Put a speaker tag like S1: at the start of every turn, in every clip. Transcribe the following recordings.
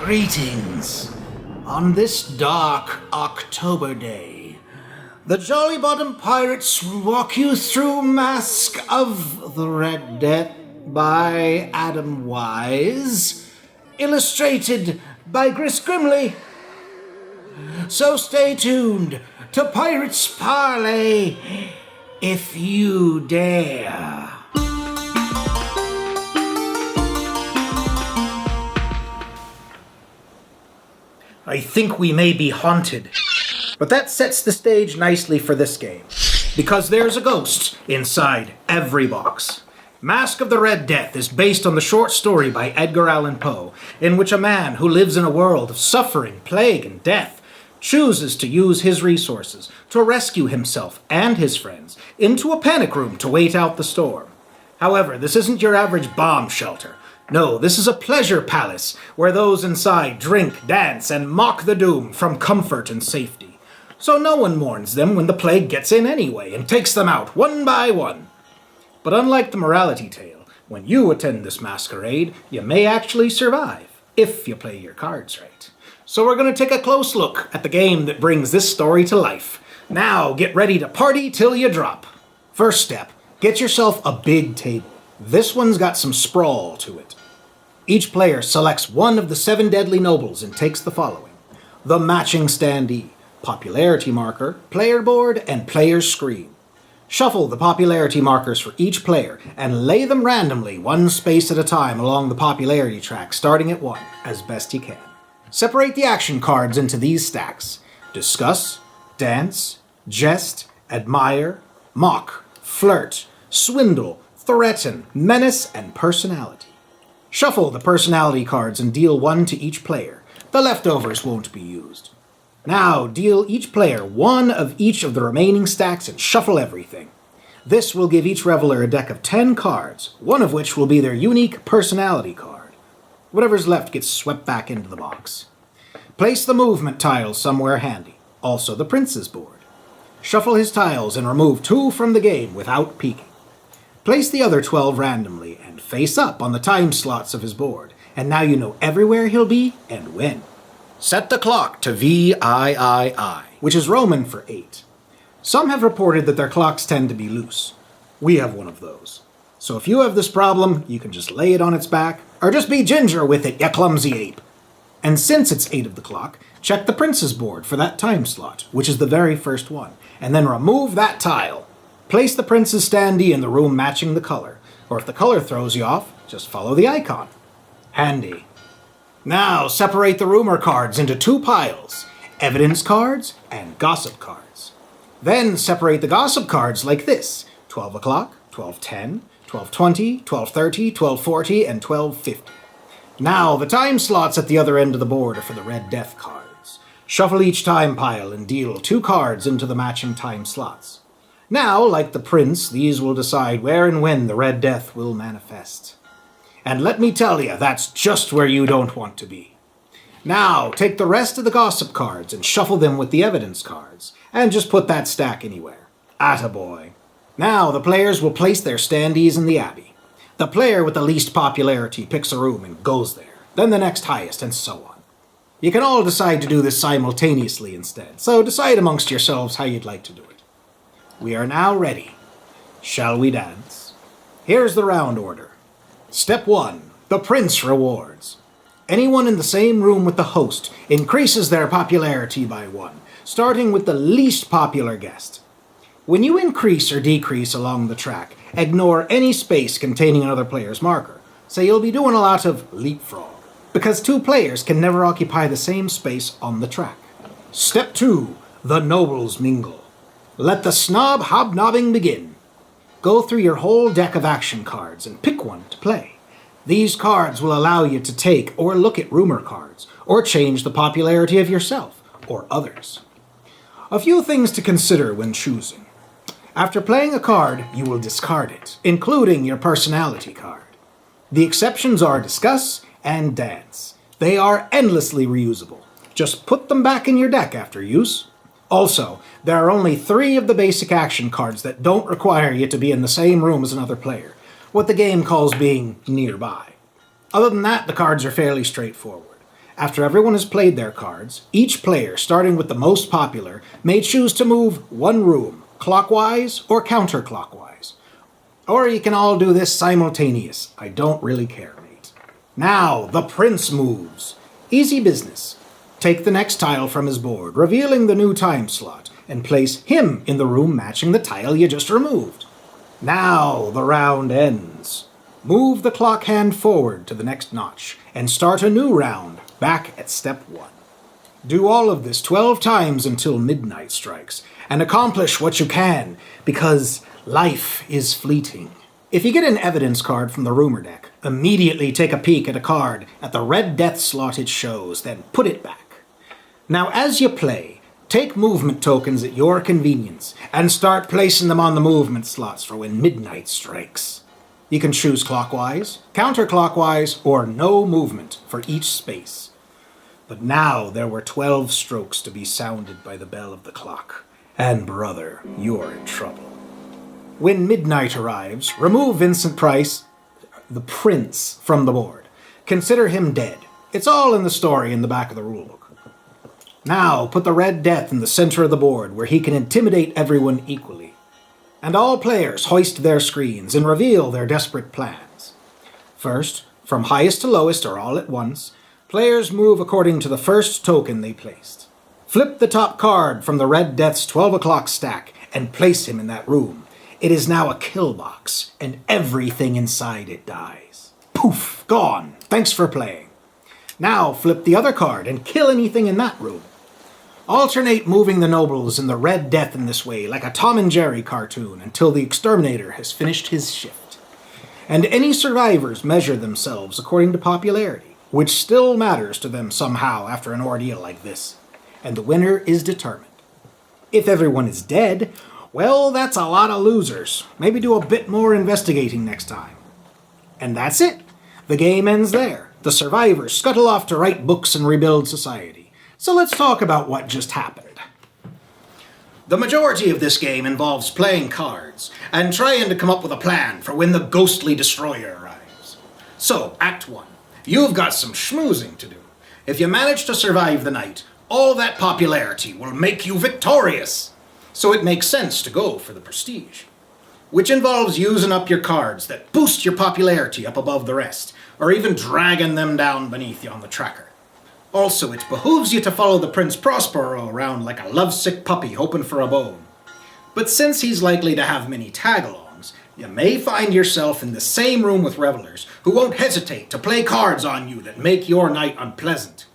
S1: Greetings. On this dark October day, the Jolly Bottom Pirates will walk you through Masque of the Red Death by Adam Wise, illustrated by Gris Grimley. So stay tuned to Pirates Parley if you dare. I think we may be haunted. But that sets the stage nicely for this game, because there's a ghost inside every box. Masque of the Red Death is based on the short story by Edgar Allan Poe, in which a man who lives in a world of suffering, plague, and death chooses to use his resources to rescue himself and his friends into a panic room to wait out the storm. However, this isn't your average bomb shelter. No, this is a pleasure palace where those inside drink, dance, and mock the doom from comfort and safety. So no one mourns them when the plague gets in anyway and takes them out one by one. But unlike the morality tale, when you attend this masquerade, you may actually survive, if you play your cards right. So we're going to take a close look at the game that brings this story to life. Now get ready to party till you drop. First step, get yourself a big table. This one's got some sprawl to it. Each player selects one of the 7 deadly nobles and takes the following: the matching standee, popularity marker, player board, and player's screen. Shuffle the popularity markers for each player and lay them randomly, one space at a time along the popularity track, starting at 1, as best you can. Separate the action cards into these stacks: discuss, dance, jest, admire, mock, flirt, swindle, threaten, menace, and personality. Shuffle the personality cards and deal 1 to each player. The leftovers won't be used. Now deal each player 1 of each of the remaining stacks and shuffle everything. This will give each reveler a deck of 10 cards, one of which will be their unique personality card. Whatever's left gets swept back into the box. Place the movement tiles somewhere handy, also the prince's board. Shuffle his tiles and remove 2 from the game without peeking. Place the other 12 randomly and face up on the time slots of his board, and now you know everywhere he'll be and when. Set the clock to VIII, which is Roman for 8. Some have reported that their clocks tend to be loose. We have one of those. So if you have this problem, you can just lay it on its back, or just be ginger with it, you clumsy ape. And since it's 8 of the clock, check the prince's board for that time slot, which is the very first one, and then remove that tile. Place the prince's standee in the room matching the color, or if the color throws you off, just follow the icon. Handy. Now separate the rumor cards into 2 piles: evidence cards and gossip cards. Then separate the gossip cards like this: 12 o'clock, 12:10, 12:20, 12:30, 12:40, and 12:50. Now the time slots at the other end of the board are for the Red Death cards. Shuffle each time pile and deal 2 cards into the matching time slots. Now, like the prince, these will decide where and when the Red Death will manifest. And let me tell you, that's just where you don't want to be. Now, take the rest of the gossip cards and shuffle them with the evidence cards, and just put that stack anywhere. Attaboy. Now, the players will place their standees in the abbey. The player with the least popularity picks a room and goes there, then the next highest, and so on. You can all decide to do this simultaneously instead, so decide amongst yourselves how you'd like to do it. We are now ready. Shall we dance? Here's the round order. Step 1. The Prince rewards. Anyone in the same room with the host increases their popularity by 1, starting with the least popular guest. When you increase or decrease along the track, ignore any space containing another player's marker, so you'll be doing a lot of leapfrog, because 2 players can never occupy the same space on the track. Step 2. The nobles mingle. Let the snob hobnobbing begin. Go through your whole deck of action cards and pick one to play. These cards will allow you to take or look at rumor cards, or change the popularity of yourself or others. A few things to consider when choosing. After playing a card, you will discard it, including your personality card. The exceptions are discuss and dance. They are endlessly reusable. Just put them back in your deck after use. Also, there are only 3 of the basic action cards that don't require you to be in the same room as another player, what the game calls being nearby. Other than that, the cards are fairly straightforward. After everyone has played their cards, each player, starting with the most popular, may choose to move one room, clockwise or counterclockwise. Or you can all do this simultaneous. I don't really care, mate. Now, the prince moves. Easy business. Take the next tile from his board, revealing the new time slot, and place him in the room matching the tile you just removed. Now the round ends. Move the clock hand forward to the next notch, and start a new round, back at step 1. Do all of this 12 times until midnight strikes, and accomplish what you can, because life is fleeting. If you get an evidence card from the rumor deck, immediately take a peek at a card at the red death slot it shows, then put it back. Now as you play, take movement tokens at your convenience, and start placing them on the movement slots for when midnight strikes. You can choose clockwise, counterclockwise, or no movement for each space. But now there were 12 strokes to be sounded by the bell of the clock, and brother, you're in trouble. When midnight arrives, remove Vincent Price, the prince, from the board. Consider him dead. It's all in the story in the back of the rulebook. Now put the Red Death in the center of the board where he can intimidate everyone equally. And all players hoist their screens and reveal their desperate plans. First, from highest to lowest or all at once, players move according to the first token they placed. Flip the top card from the Red Death's 12 o'clock stack and place him in that room. It is now a kill box, and everything inside it dies. Poof! Gone! Thanks for playing. Now flip the other card and kill anything in that room. Alternate moving the nobles and the Red Death in this way, like a Tom and Jerry cartoon, until the exterminator has finished his shift. And any survivors measure themselves according to popularity, which still matters to them somehow after an ordeal like this. And the winner is determined. If everyone is dead, well, that's a lot of losers. Maybe do a bit more investigating next time. And that's it. The game ends there. The survivors scuttle off to write books and rebuild society. So let's talk about what just happened. The majority of this game involves playing cards and trying to come up with a plan for when the ghostly destroyer arrives. So, Act 1. You've got some schmoozing to do. If you manage to survive the night, all that popularity will make you victorious. So it makes sense to go for the prestige, which involves using up your cards that boost your popularity up above the rest, or even dragging them down beneath you on the tracker. Also, it behooves you to follow the Prince Prospero around like a lovesick puppy hoping for a bone. But since he's likely to have many tag-alongs, you may find yourself in the same room with revelers who won't hesitate to play cards on you that make your night unpleasant.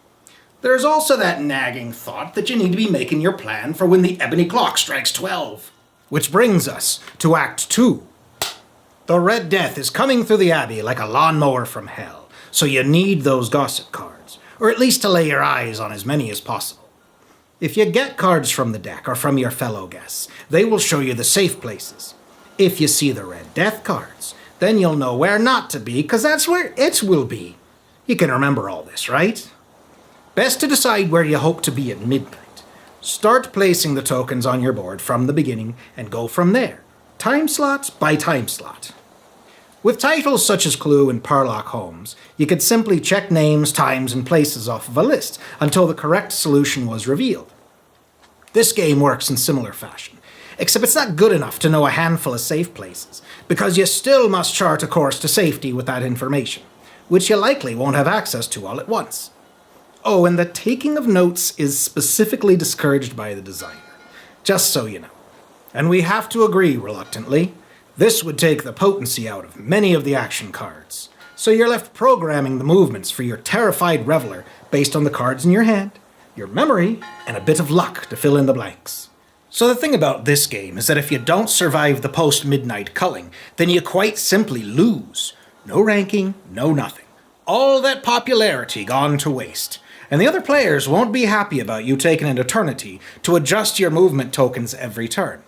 S1: There's also that nagging thought that you need to be making your plan for when the ebony clock strikes 12. Which brings us to Act 2. The Red Death is coming through the Abbey like a lawnmower from hell, so you need those gossip cards, or at least to lay your eyes on as many as possible. If you get cards from the deck or from your fellow guests, they will show you the safe places. If you see the Red Death cards, then you'll know where not to be, because that's where it will be. You can remember all this, right? Best to decide where you hope to be at midnight. Start placing the tokens on your board from the beginning and go from there, time slot by time slot. With titles such as Clue and Parlock Holmes, you could simply check names, times, and places off of a list until the correct solution was revealed. This game works in similar fashion, except it's not good enough to know a handful of safe places, because you still must chart a course to safety with that information, which you likely won't have access to all at once. Oh, and the taking of notes is specifically discouraged by the designer, just so you know. And we have to agree, reluctantly, this would take the potency out of many of the action cards, so you're left programming the movements for your terrified reveler based on the cards in your hand, your memory, and a bit of luck to fill in the blanks. So the thing about this game is that if you don't survive the post-midnight culling, then you quite simply lose. No ranking, no nothing. All that popularity gone to waste. And the other players won't be happy about you taking an eternity to adjust your movement tokens every turn.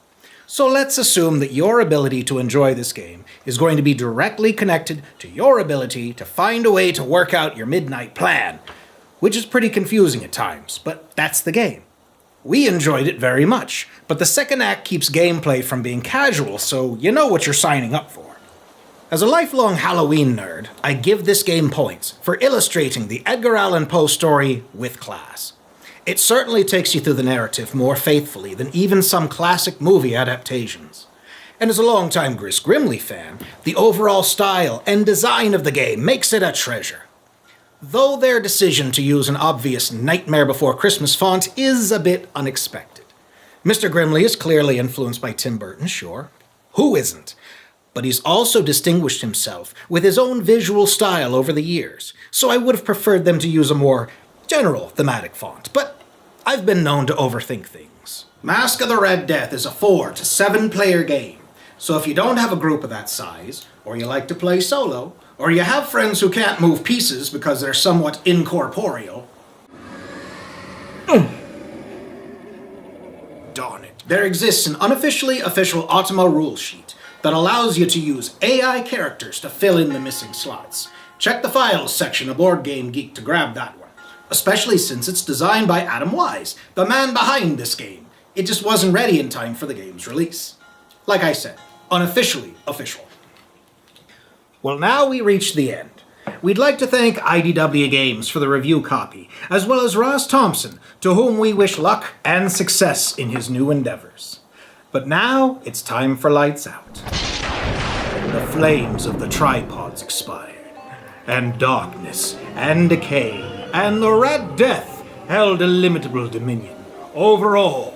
S1: So let's assume that your ability to enjoy this game is going to be directly connected to your ability to find a way to work out your midnight plan, which is pretty confusing at times, but that's the game. We enjoyed it very much, but the second act keeps gameplay from being casual, so you know what you're signing up for. As a lifelong Halloween nerd, I give this game points for illustrating the Edgar Allan Poe story with class. It certainly takes you through the narrative more faithfully than even some classic movie adaptations. And as a longtime Gris Grimley fan, the overall style and design of the game makes it a treasure. Though their decision to use an obvious Nightmare Before Christmas font is a bit unexpected. Mr. Grimley is clearly influenced by Tim Burton, sure. Who isn't? But he's also distinguished himself with his own visual style over the years, so I would have preferred them to use a more general thematic font, but I've been known to overthink things. Masque of the Red Death is a 4 to 7 player game, so if you don't have a group of that size, or you like to play solo, or you have friends who can't move pieces because they're somewhat incorporeal, darn it, there exists an unofficially official Automa rule sheet that allows you to use AI characters to fill in the missing slots. Check the files section of Board Game Geek to grab that one, especially since it's designed by Adam Wise, the man behind this game. It just wasn't ready in time for the game's release. Like I said, unofficially official. Well, now we reach the end. We'd like to thank IDW Games for the review copy, as well as Ross Thompson, to whom we wish luck and success in his new endeavors. But now it's time for lights out. The flames of the tripods expired, and darkness and decay and the Red Death held illimitable dominion over all.